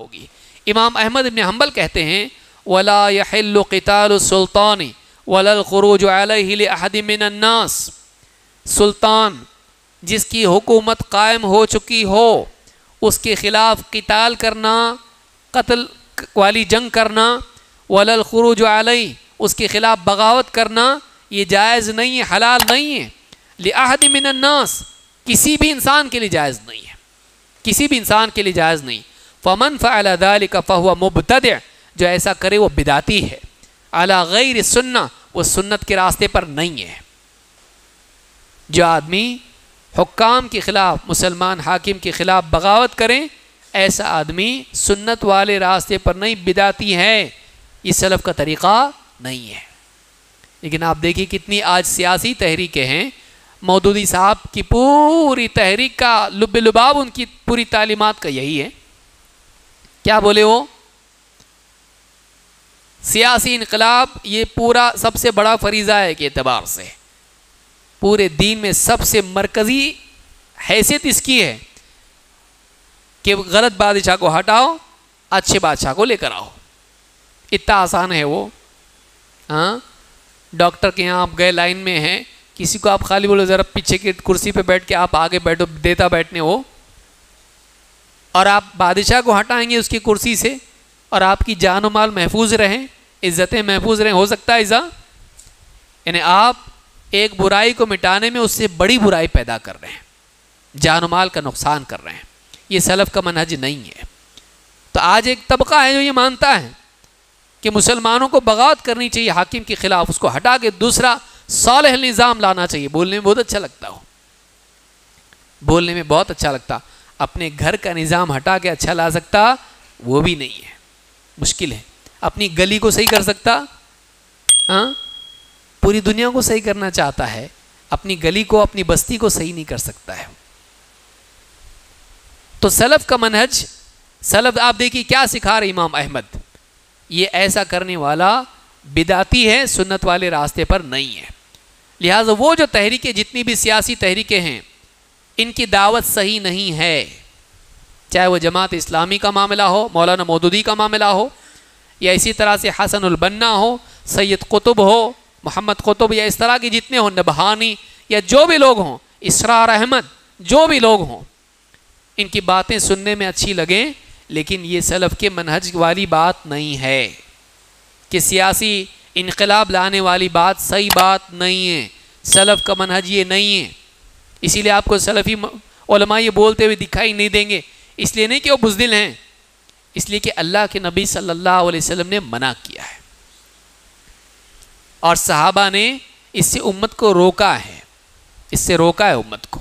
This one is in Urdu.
ہوگی۔ امام احمد بن حنبل کہتے ہیں وَلَا يَحِلُّ قِتَالُ السُّلْطَانِ وَلَا الْخُرُوجُ عَلَيْهِ لِأَحَدٍ مِّنَ النَّاسِ، سلطان جس کی حکومت قائم ہو چکی ہو اس کے خلاف قتال کرنا، قتل والی جنگ کرنا، وَلَا الْخُرُوجُ عَلَيْهِ اس کے خلاف بغاوت کرنا، یہ جائز نہیں ہے، حلال نہیں ہے۔ لِأَحَدٍ مِّنَ النَّاسِ کسی بھی انسان کے لیے جائز نہیں ہے، کسی بھی انسان کے لیے جائز نہیں۔ فَمَنْ فَعَلَ ذَلِكَ فَهُوَ مُبْتَدِعٌ جو ایسا کرے وہ بدعتی ہے، عَلَى غَيْرِ السُّنَّةِ وہ سنت کے راستے پر نہیں ہے۔ جو آدمی حکام کے خلاف، مسلمان حاکم کے خلاف بغاوت کریں، ایسا آدمی سنت والے راستے پر نہیں، بدعتی ہے، یہ سلف کا طریقہ نہیں ہے۔ لیکن آپ دیکھیے کتنی آج سیاسی تحریکیں ہیں، مودودی صاحب کی پوری تحریک کا لب لباب ان کی پوری تعلیمات کا یہی ہے۔ کیا بولے وہ؟ سیاسی انقلاب یہ پورا سب سے بڑا فریضہ ہے کے اعتبار سے، پورے دین میں سب سے مرکزی حیثیت اس کی ہے کہ غلط بادشاہ کو ہٹاؤ، اچھے بادشاہ کو لے کر آؤ۔ اتنا آسان ہے وہ۔ ہاں، ڈاکٹر کے یہاں آپ گئے، لائن میں ہیں، کسی کو آپ خالی بولو ذرا پیچھے کی کرسی پہ بیٹھ کے آپ آگے بیٹھو، دیتا بیٹھنے وہ، اور آپ بادشاہ کو ہٹائیں گے اس کی کرسی سے اور آپ کی جان و مال محفوظ رہیں، عزتیں محفوظ رہیں، ہو سکتا ہے ایسا؟ یعنی آپ ایک برائی کو مٹانے میں اس سے بڑی برائی پیدا کر رہے ہیں، جان و مال کا نقصان کر رہے ہیں۔ یہ سلف کا منہج نہیں ہے۔ تو آج ایک طبقہ ہے جو یہ مانتا ہے کہ مسلمانوں کو بغاوت کرنی چاہیے حاکم کے خلاف، اس کو ہٹا کے دوسرا صالح نظام لانا چاہیے۔ بولنے میں بہت اچھا لگتا ہو، بولنے میں بہت اچھا لگتا، اپنے گھر کا نظام ہٹا کے اچھا لا سکتا وہ بھی نہیں ہے، مشکل ہے۔ اپنی گلی کو صحیح کر سکتا؟ ہاں، پوری دنیا کو صحیح کرنا چاہتا ہے، اپنی گلی کو، اپنی بستی کو صحیح نہیں کر سکتا ہے۔ تو سلف کا منہج، سلف آپ دیکھیے کیا سکھا رہے امام احمد، یہ ایسا کرنے والا بدعتی ہے، سنت والے راستے پر نہیں ہے۔ لہٰذا وہ جو تحریکیں، جتنی بھی سیاسی تحریکیں ہیں، ان کی دعوت صحیح نہیں ہے، چاہے وہ جماعت اسلامی کا معاملہ ہو، مولانا مودودی کا معاملہ ہو، یا اسی طرح سے حسن البنا ہو، سید قطب ہو، محمد قطب، یا اس طرح کی جتنے ہوں، نبہانی، یا جو بھی لوگ ہوں، اسرار احمد، جو بھی لوگ ہوں، ان کی باتیں سننے میں اچھی لگیں، لیکن یہ سلف کے منہج والی بات نہیں ہے، کہ سیاسی انقلاب لانے والی بات صحیح بات نہیں ہے، سلف کا منہج یہ نہیں ہے۔ اسی لیے آپ کو سلفی علماء یہ بولتے ہوئے دکھائی نہیں دیں گے، اس لیے نہیں کہ وہ بزدل ہیں، اس لیے کہ اللہ کے نبی صلی اللہ علیہ وسلم نے منع کیا ہے، اور صحابہ نے اس سے امت کو روکا ہے، اس سے روکا ہے امت کو۔